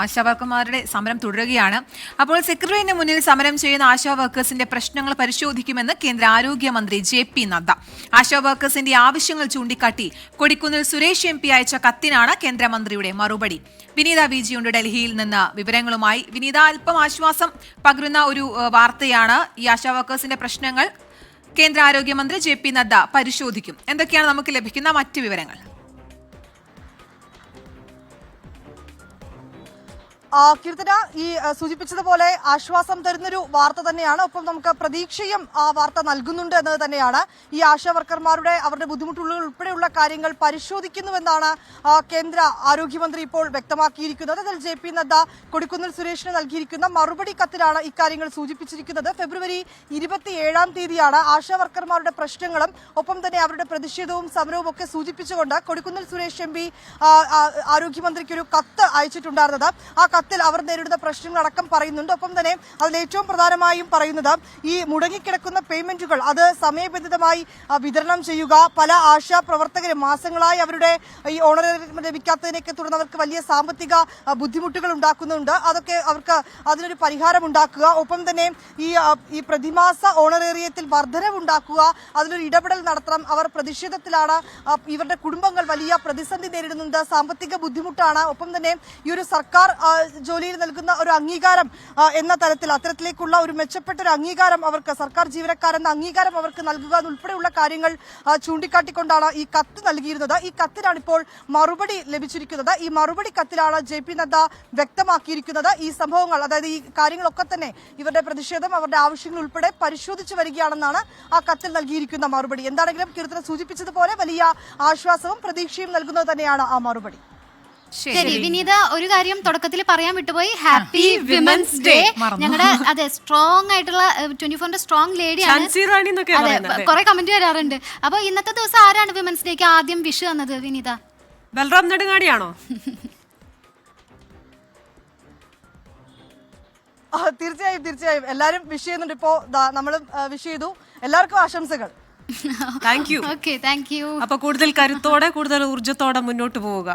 ആശാവർക്കർമാരുടെ സമരം തുടരുകയാണ്. അപ്പോൾ സെക്രട്ടേറിയറ്റിന് മുന്നിൽ സമരം ചെയ്യുന്ന ആശാ വർക്കേഴ്സിന്റെ പ്രശ്നങ്ങൾ പരിശോധിക്കുമെന്ന് കേന്ദ്ര ആരോഗ്യമന്ത്രി JP നദ്ദ. ആശാ വർക്കേഴ്സിന്റെ ആവശ്യങ്ങൾ ചൂണ്ടിക്കാട്ടി കൊടിക്കുന്നിൽ സുരേഷ് MP അയച്ച കത്തിനാണ് കേന്ദ്രമന്ത്രിയുടെ മറുപടി. വിനീത വിജിയുണ്ട് ഡൽഹിയിൽ നിന്ന് വിവരങ്ങളുമായി. വിനീത, അല്പം ആശ്വാസം പകരുന്ന ഒരു വാർത്തയാണ്. ഈ ആശാ വർക്കേഴ്സിന്റെ പ്രശ്നങ്ങൾ കേന്ദ്ര ആരോഗ്യമന്ത്രി JP നദ്ദ പരിശോധിക്കും. എന്തൊക്കെയാണ് നമുക്ക് ലഭിക്കുന്ന മറ്റ് വിവരങ്ങൾ? കീർത്തന, ഈ സൂചിപ്പിച്ചതുപോലെ ആശ്വാസം തരുന്നൊരു വാർത്ത തന്നെയാണ്. ഒപ്പം നമുക്ക് പ്രതീക്ഷയും ആ വാർത്ത നൽകുന്നുണ്ട് എന്നത് തന്നെയാണ്. ഈ ആശാ വർക്കർമാരുടെ അവരുടെ ബുദ്ധിമുട്ടുകൾ ഉൾപ്പെടെയുള്ള കാര്യങ്ങൾ പരിശോധിക്കുന്നുവെന്നാണ് കേന്ദ്ര ആരോഗ്യമന്ത്രി ഇപ്പോൾ വ്യക്തമാക്കിയിരിക്കുന്നത്. അതിൽ JP നദ്ദ കൊടിക്കുന്നിൽ സുരേഷിന് നൽകിയിരിക്കുന്ന മറുപടി കത്തിലാണ് ഇക്കാര്യങ്ങൾ സൂചിപ്പിച്ചിരിക്കുന്നത്. ഫെബ്രുവരി 27-ാം തീയതിയാണ് ആശാ വർക്കർമാരുടെ പ്രശ്നങ്ങളും ഒപ്പം തന്നെ അവരുടെ പ്രതിഷേധവും സമരവും ഒക്കെ സൂചിപ്പിച്ചുകൊണ്ട് കൊടിക്കുന്നിൽ സുരേഷ് MP ആരോഗ്യമന്ത്രിക്ക് ഒരു കത്ത് അയച്ചിട്ടുണ്ടായിരുന്നത്. ആ കത്തിൽ അവർ നേരിടുന്ന പ്രശ്നങ്ങളടക്കം പറയുന്നുണ്ട്. ഒപ്പം തന്നെ അതിൽ ഏറ്റവും പ്രധാനമായും പറയുന്നത് ഈ മുടങ്ങിക്കിടക്കുന്ന പേയ്മെന്റുകൾ അത് സമയബന്ധിതമായി വിതരണം ചെയ്യുക. പല ആശാ പ്രവർത്തകരും മാസങ്ങളായി അവരുടെ ഈ ഓണറേറിയം ലഭിക്കാത്തതിനൊക്കെ തുടർന്ന് അവർക്ക് വലിയ സാമ്പത്തിക ബുദ്ധിമുട്ടുകൾ ഉണ്ടാക്കുന്നുണ്ട്. അതൊക്കെ അവർക്ക് അതിനൊരു പരിഹാരം ഉണ്ടാക്കുക. ഒപ്പം തന്നെ ഈ പ്രതിമാസ ഓണറേറിയത്തിൽ വർധനവുണ്ടാക്കുക. അതിലൊരു ഇടപെടൽ നടത്തണം. അവർ പ്രതിഷേധത്തിലാണ്. ഇവരുടെ കുടുംബങ്ങൾ വലിയ പ്രതിസന്ധി നേരിടുന്നുണ്ട്. സാമ്പത്തിക ബുദ്ധിമുട്ടാണ്. ഒപ്പം തന്നെ ഈ ഒരു സർക്കാർ ജോലിയിൽ നൽകുന്ന ഒരു അംഗീകാരം എന്ന തരത്തിൽ അത്തരത്തിലേക്കുള്ള ഒരു മെച്ചപ്പെട്ട ഒരു അംഗീകാരം അവർക്ക്, സർക്കാർ ജീവനക്കാരെന്ന അംഗീകാരം അവർക്ക് നൽകുക എന്നുൾപ്പെടെയുള്ള കാര്യങ്ങൾ ചൂണ്ടിക്കാട്ടിക്കൊണ്ടാണ് ഈ കത്ത് നൽകിയിരുന്നത്. ഈ കത്തിനാണ് ഇപ്പോൾ മറുപടി ലഭിച്ചിരിക്കുന്നത്. ഈ മറുപടി കത്തിലാണ് JP നദ്ദ വ്യക്തമാക്കിയിരിക്കുന്നത് ഈ സംഭവങ്ങൾ, അതായത് ഈ കാര്യങ്ങളൊക്കെ തന്നെ ഇവരുടെ പ്രതിഷേധം അവരുടെ ആവശ്യങ്ങൾ ഉൾപ്പെടെ പരിശോധിച്ചു വരികയാണെന്നാണ് ആ കത്തിൽ നൽകിയിരിക്കുന്ന മറുപടി. എന്താണെങ്കിലും കീർത്തന സൂചിപ്പിച്ചതുപോലെ വലിയ ആശ്വാസവും പ്രതീക്ഷയും നൽകുന്നത് തന്നെയാണ് ആ മറുപടി. ശരി വിനീത, ഒരു കാര്യം തുടക്കത്തിൽ പറയാൻ വിട്ടുപോയി. Happy women's day. ഞങ്ങളുടെ അതെ സ്ട്രോങ് ആയിട്ടുള്ള 24ന്റെ സ്ട്രോങ് ലേഡിയാണ്. കുറെ കമന്റ് വരാറുണ്ട്. അപ്പൊ ഇന്നത്തെ ദിവസം ആരാണ് വിമൻസ് ഡേക്ക് ആദ്യം വിഷ് തന്നത് വിനീത? ബൽറാം നെടുങ്ങാടിയാണോ? തീർച്ചയായും എല്ലാരും വിഷ് ചെയ്യുന്നുണ്ട്. ഇപ്പോ നമ്മളും വിഷ് ചെയ്തു. എല്ലാവർക്കും ആശംസകൾ. Thank you. Okay, thank you. അപ്പൊ കൂടുതൽ കരുത്തോടെ കൂടുതൽ ഊർജ്ജത്തോടെ മുന്നോട്ട് പോവുക.